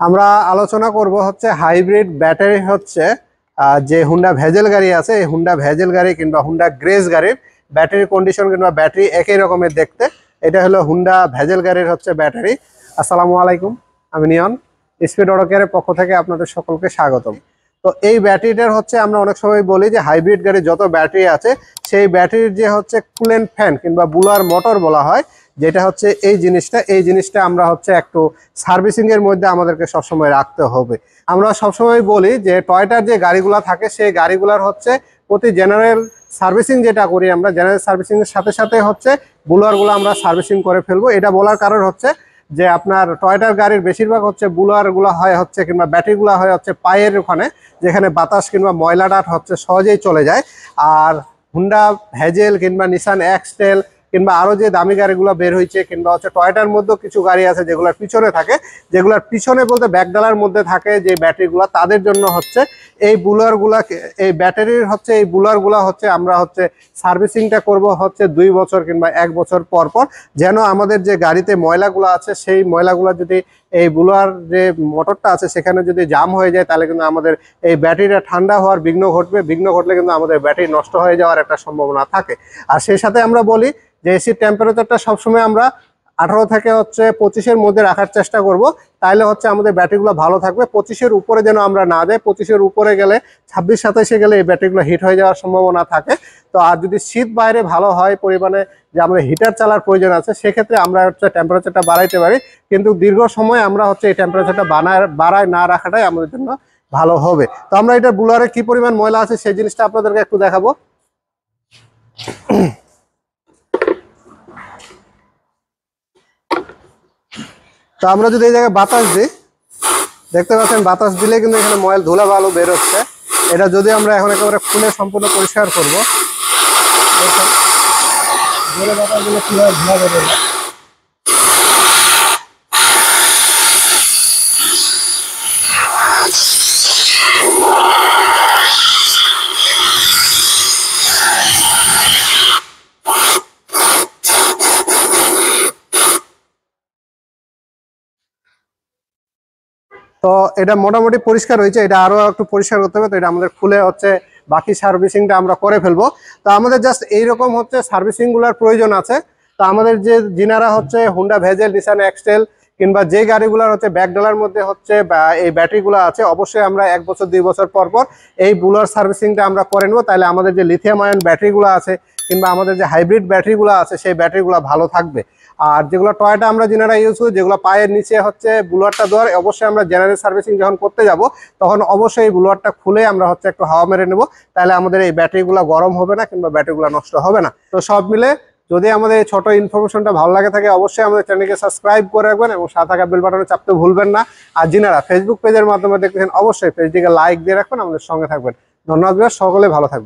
আমরা আলোচনা করব হচ্ছে হাইব্রিড ব্যাটারি হচ্ছে যে হুন্ডা ভেজেল গাড়ি আছে, এই হুন্ডা ভেজেল গাড়ি কিংবা হুন্ডা গ্রেস গাড়ির ব্যাটারি কন্ডিশন কিংবা ব্যাটারি একই রকমের দেখতে। এটা হলো হুন্ডা ভেজেল গাড়ির হচ্ছে ব্যাটারি। আসসালামু আলাইকুম, আমি নিয়ন, স্পিড অটো কেয়ারের পক্ষ থেকে আপনাদের সকলকে স্বাগতম। তো এই ব্যাটারিটার হচ্ছে আমরা অনেক সময় বলি যে হাইব্রিড গাড়ির যত ব্যাটারি আছে সেই ব্যাটারির যে হচ্ছে কুলেন্ট ফ্যান কিংবা বুলার মোটর বলা হয়, যেটা হচ্ছে এই জিনিসটা আমরা হচ্ছে একটু সার্ভিসিং এর মধ্যে আমাদেরকে সবসময় রাখতে হবে। আমরা সবসময় বলি যে টয়োটার যে গাড়িগুলো থাকে সেই গাড়িগুলোর হচ্ছে প্রতি জেনারেল সার্ভিসিং যেটা করি আমরা, জেনারেল সার্ভিসিং এর সাথে সাথে হচ্ছে বুলারগুলো আমরা সার্ভিসিং করে ফেলবো। এটা বলার কারণ হচ্ছে যে আপনার টয়োটার গাড়ির বেশিরভাগ হচ্ছে বুলারগুলো হয় হচ্ছে কিংবা ব্যাটারিগুলো হয় হচ্ছে পায়ের ওখানে, যেখানে বাতাস কিংবা ময়লাটা হচ্ছে সহজেই চলে যায়। আর হুন্ডা ভেজেল কিংবা নিসান এক্সটেল কিংবা আরো যে দামি গাড়িগুলো বের হয়েছে কিংবা হচ্ছে টয়োটার মধ্যেও কিছু গাড়ি আছে যেগুলোর পিছনে থাকে, যেগুলোর পিছনে বলতে ব্যাকডালার মধ্যে থাকে যে ব্যাটারিগুলো, তাদের জন্য হচ্ছে এই বুলারগুলা, এই ব্যাটারির হচ্ছে এই বুলারগুলা হচ্ছে আমরা হচ্ছে সার্ভিসিংটা করব হচ্ছে 2 বছর কিংবা 1 বছর পর পর, যেন আমাদের যে গাড়িতে ময়লাগুলো আছে সেই ময়লাগুলো যদি এই বুলার যে মোটরটা আছে সেখানে যদি জাম হয়ে যায় তাহলে কিন্তু আমাদের এই ব্যাটারিটা ঠান্ডা হওয়ার বিঘ্ন ঘটলে কিন্তু আমাদের ব্যাটারি নষ্ট হয়ে যাওয়ার একটা সম্ভাবনা থাকে। আর সেই সাথে আমরা বলি যে এসির টেম্পারেচারটা সবসময় আমরা 18 থেকে হচ্ছে 25-এর মধ্যে রাখার চেষ্টা করব, তাহলে হচ্ছে আমাদের ব্যাটারিগুলো ভালো থাকবে। 25-এর উপরে যেন আমরা না যাই, 25-এর উপরে গেলে 26-27-এ গেলে এই ব্যাটারিগুলো হিট হয়ে যাওয়ার সম্ভাবনা থাকে। তো আর যদি শীত বাইরে ভালো হয় পরিমাণে যে আমাদের হিটার চালার প্রয়োজন আছে, সেক্ষেত্রে আমরা হচ্ছে টেম্পারেচারটা বাড়াইতে পারি, কিন্তু দীর্ঘ সময় আমরা হচ্ছে এই টেম্পারেচারটা বাড়ায় না রাখাটাই আমাদের জন্য ভালো হবে। তো আমরা এটা বুলারে কি পরিমাণ ময়লা আছে সেই জিনিসটা আপনাদেরকে একটু দেখাবো। তো আমরা যদি এই জায়গায় বাতাস দিই, দেখতে পাচ্ছেন বাতাস দিলে কিন্তু এখানে ময়লা ধুলা বালু বের হচ্ছে। এটা যদি আমরা এখন একেবারে খুলে সম্পূর্ণ পরিষ্কার করবো, দেখুন জোরে বাতাস দিলে কিভাবে ধোঁয়া বের হবে। তো এটা মোটামুটি পরিষ্কার হয়েছে, এটা আরো একটু পরিষ্কার করতে হবে। তো এটা আমাদের খুলে হচ্ছে বাকি সার্ভিসিংটা আমরা করে ফেলবো। তো আমাদের জাস্ট এইরকম হচ্ছে সার্ভিসিং গুলার প্রয়োজন আছে। তো আমাদের যে যিনারা হচ্ছে হুন্ডা ভেজেল, নিসান এক্সটেল কিংবা যে গাড়িগুলোর হচ্ছে ব্যাকডালার মধ্যে হচ্ছে এই ব্যাটারিগুলো আছে, অবশ্যই আমরা 1 বছর 2 বছর পর পর এই বুলার সার্ভিসিংটা আমরা করে নেবো। তাহলে আমাদের যে লিথিয়াম আয়ন ব্যাটারিগুলো আছে কিংবা আমাদের যে হাইব্রিড ব্যাটারিগুলো আছে সেই ব্যাটারিগুলো ভালো থাকবে। আর যেগুলো টয়োটা আমরা যেনারা ইউজ করি, যেগুলো পায়ের নিচে হচ্ছে বুলারটা দেওয়ার, অবশ্যই আমরা জেনারেল সার্ভিসিং যখন করতে যাব তখন অবশ্যই এই বুলারটা খুলে আমরা হচ্ছে একটু হাওয়া মেরে নেব, তাহলে আমাদের এই ব্যাটারিগুলো গরম হবে না কিংবা ব্যাটারিগুলো নষ্ট হবে না। তো সব মিলে যদি আমাদের এই ছোট ইনফরমেশনটা ভালো লাগে থাকে, অবশ্যই আমাদের চ্যানেলকে সাবস্ক্রাইব করে রাখবেন এবং সাথে থাকা বেল বাটনে চাপতে ভুলবেন না। আর যিনারা ফেসবুক পেজের মাধ্যমে দেখতেছেন, অবশ্যই পেজটিকে লাইক দিয়ে রাখবেন, আমাদের সঙ্গে থাকবেন। ধন্যবাদ, সকলে ভালো থাকবেন।